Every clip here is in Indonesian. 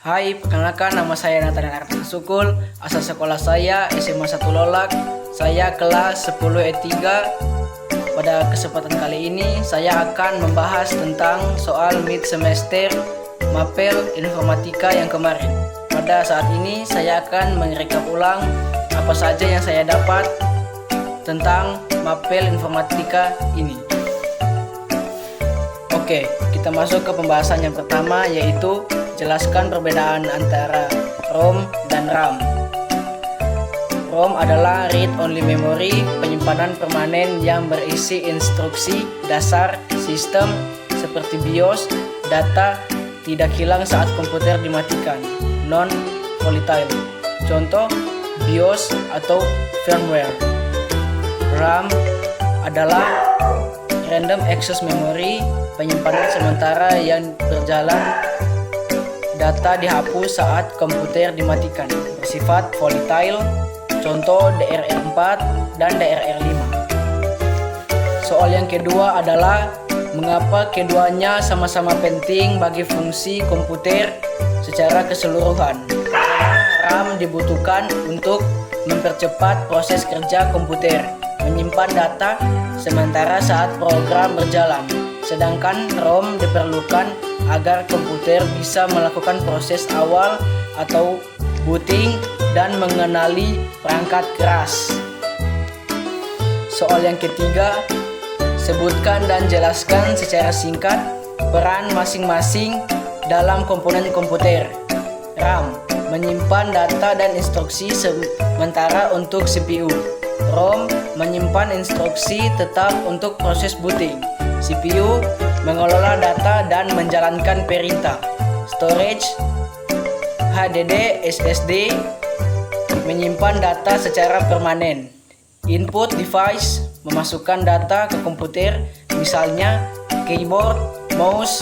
Hai, perkenalkan nama saya Nathaniel Artan Sukul. Asal sekolah saya SMA 1 Lolak. Saya kelas 10 E3. Pada kesempatan kali ini saya akan membahas tentang soal mid semester Mapel Informatika yang kemarin. Pada saat ini saya akan merekap ulang apa saja yang saya dapat tentang Mapel Informatika ini. Oke, kita masuk ke pembahasan yang pertama, yaitu jelaskan perbedaan antara ROM dan RAM. ROM adalah read-only memory, penyimpanan permanen yang berisi instruksi dasar sistem seperti BIOS. Data tidak hilang saat komputer dimatikan, non-volatile. Contoh, BIOS atau firmware. RAM adalah random access memory, penyimpanan sementara yang berjalan. Data dihapus saat komputer dimatikan, bersifat volatile. Contoh DRR4 dan DRR5. Soal yang kedua adalah mengapa keduanya sama-sama penting bagi fungsi komputer secara keseluruhan. RAM dibutuhkan untuk mempercepat proses kerja komputer, menyimpan data sementara saat program berjalan. Sedangkan ROM diperlukan agar komputer bisa melakukan proses awal atau booting dan mengenali perangkat keras. Soal yang ketiga, sebutkan dan jelaskan secara singkat peran masing-masing dalam komponen komputer. RAM menyimpan data dan instruksi sementara untuk CPU. ROM menyimpan instruksi tetap untuk proses booting. CPU mengelola data dan menjalankan perintah. Storage, HDD, SSD menyimpan data secara permanen. Input device memasukkan data ke komputer, misalnya keyboard, mouse.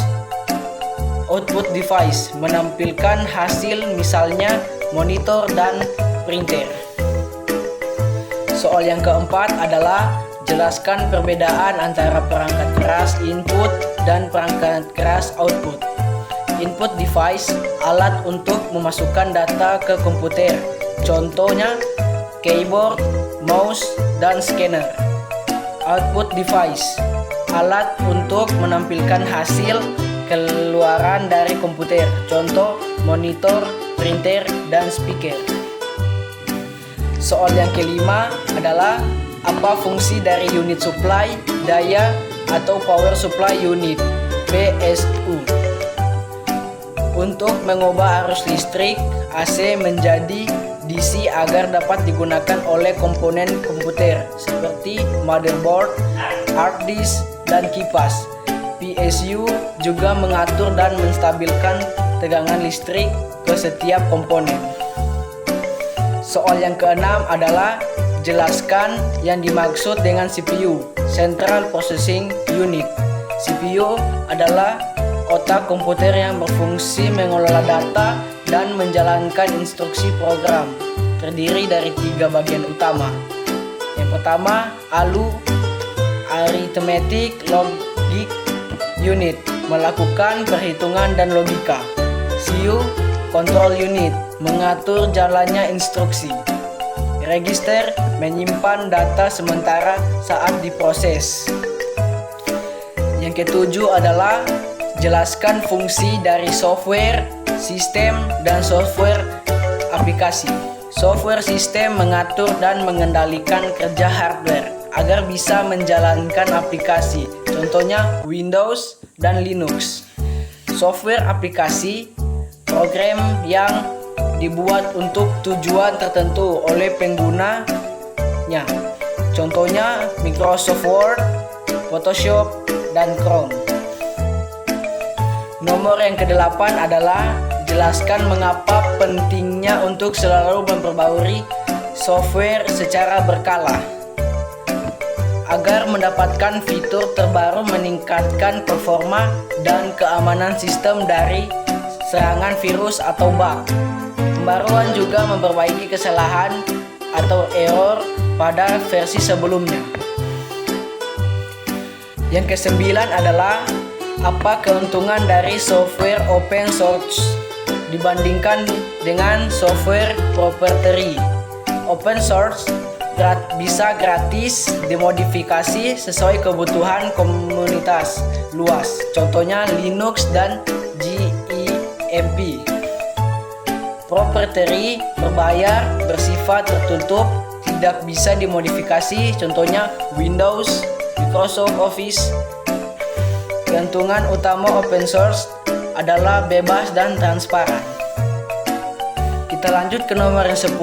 Output device menampilkan hasil, misalnya monitor dan printer. Soal yang keempat adalah jelaskan perbedaan antara perangkat keras input dan perangkat keras output. Input device, alat untuk memasukkan data ke komputer. Contohnya, keyboard, mouse, dan scanner. Output device, alat untuk menampilkan hasil keluaran dari komputer. Contoh, monitor, printer, dan speaker. Soal yang kelima adalah apa fungsi dari unit supply daya atau power supply unit PSU untuk mengubah arus listrik AC menjadi DC agar dapat digunakan oleh komponen komputer seperti motherboard, hard disk, dan kipas. PSU juga mengatur dan menstabilkan tegangan listrik ke setiap komponen. Soal yang keenam adalah jelaskan yang dimaksud dengan CPU, Central Processing Unit. CPU adalah otak komputer yang berfungsi mengelola data dan menjalankan instruksi program. Terdiri dari 3 bagian utama. Yang pertama, ALU, Arithmetic Logic Unit, melakukan perhitungan dan logika. CU, Control Unit, mengatur jalannya instruksi. Register menyimpan data sementara saat diproses. Yang ketujuh adalah jelaskan fungsi dari software, sistem, dan software aplikasi. Software sistem mengatur dan mengendalikan kerja hardware agar bisa menjalankan aplikasi, contohnya Windows dan Linux. Software aplikasi, program yang dibuat untuk tujuan tertentu oleh penggunanya. Contohnya Microsoft Word, Photoshop, dan Chrome. Nomor yang ke-8 adalah jelaskan mengapa pentingnya untuk selalu memperbarui software secara berkala. Agar mendapatkan fitur terbaru meningkatkan performa dan keamanan sistem dari serangan virus atau bug. Pembaruan juga memperbaiki kesalahan atau error pada versi sebelumnya. Yang ke-9 adalah apa keuntungan dari software open source dibandingkan dengan software proprietary. Open source bisa gratis dimodifikasi sesuai kebutuhan komunitas luas, contohnya Linux dan GEMP. Proprietary berbayar, bersifat tertutup, tidak bisa dimodifikasi, contohnya Windows, Microsoft Office. Keuntungan utama open source adalah bebas dan transparan. Kita lanjut ke nomor yang 10.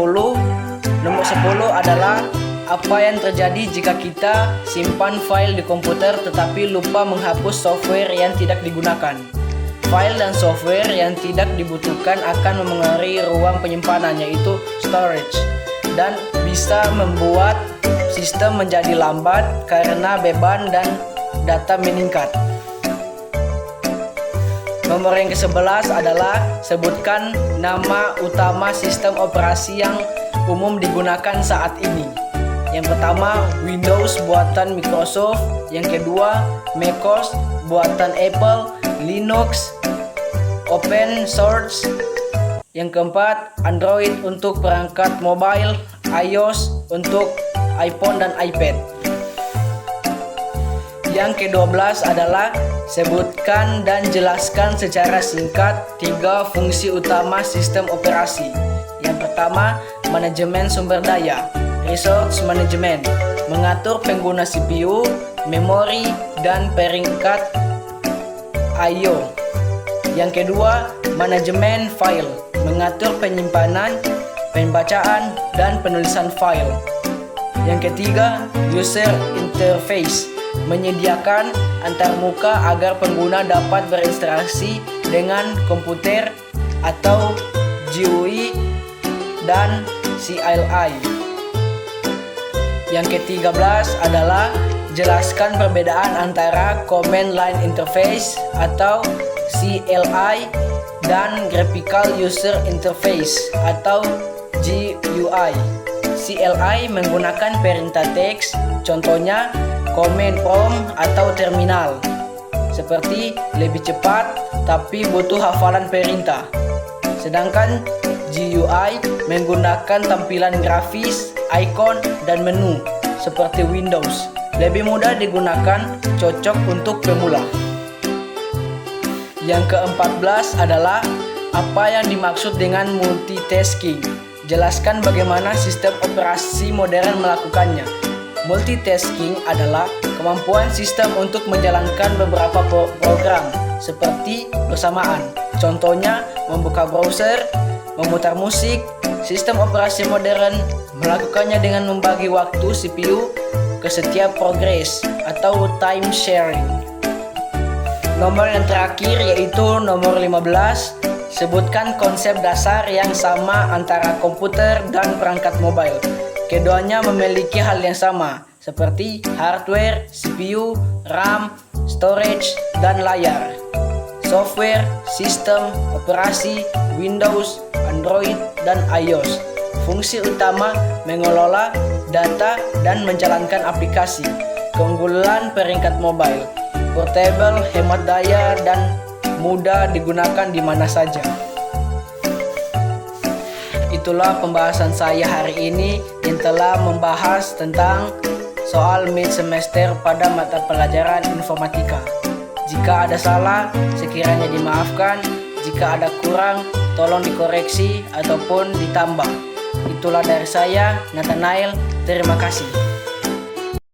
Nomor 10 adalah apa yang terjadi jika kita simpan file di komputer tetapi lupa menghapus software yang tidak digunakan. File dan software yang tidak dibutuhkan akan memengaruhi ruang penyimpanan, yaitu storage, dan bisa membuat sistem menjadi lambat karena beban dan data meningkat. Nomor yang ke-11 adalah sebutkan nama utama sistem operasi yang umum digunakan saat ini. Yang pertama, Windows buatan Microsoft. Yang kedua, macOS buatan Apple. Linux open source. Yang keempat, Android untuk perangkat mobile. iOS untuk iPhone dan iPad. Yang ke-12 adalah sebutkan dan jelaskan secara singkat 3 fungsi utama sistem operasi. Yang pertama, manajemen sumber daya, resource management, mengatur pengguna CPU, memori, dan peringkat I/O. Yang kedua, manajemen file, mengatur penyimpanan, pembacaan, dan penulisan file. Yang ketiga, user interface, menyediakan antarmuka agar pengguna dapat berinteraksi dengan komputer atau GUI dan CLI. Yang ke-13 adalah jelaskan perbedaan antara Command Line Interface atau CLI dan Graphical User Interface atau GUI. CLI menggunakan perintah teks, contohnya command prompt atau terminal, seperti lebih cepat tapi butuh hafalan perintah. Sedangkan GUI menggunakan tampilan grafis, icon, dan menu seperti Windows. Lebih mudah digunakan, cocok untuk pemula. Yang ke-14 adalah apa yang dimaksud dengan multitasking. Jelaskan bagaimana sistem operasi modern melakukannya. Multitasking adalah kemampuan sistem untuk menjalankan beberapa program seperti bersamaan. Contohnya, membuka browser, memutar musik. Sistem operasi modern melakukannya dengan membagi waktu CPU ke setiap progres atau time sharing. Nomor yang terakhir yaitu nomor 15. Sebutkan konsep dasar yang sama antara komputer dan perangkat mobile. Keduanya memiliki hal yang sama, seperti hardware, CPU, RAM, storage, dan layar. Software, sistem, operasi, Windows, Android, dan iOS. Fungsi utama mengelola data dan menjalankan aplikasi. Keunggulan peringkat mobile, portable, hemat daya, dan mudah digunakan di mana saja. Itulah pembahasan saya hari ini yang telah membahas tentang soal mid semester pada mata pelajaran informatika. Jika ada salah, sekiranya dimaafkan. Jika ada kurang, tolong dikoreksi ataupun ditambah. Itulah dari saya, Nathanael. Terima kasih.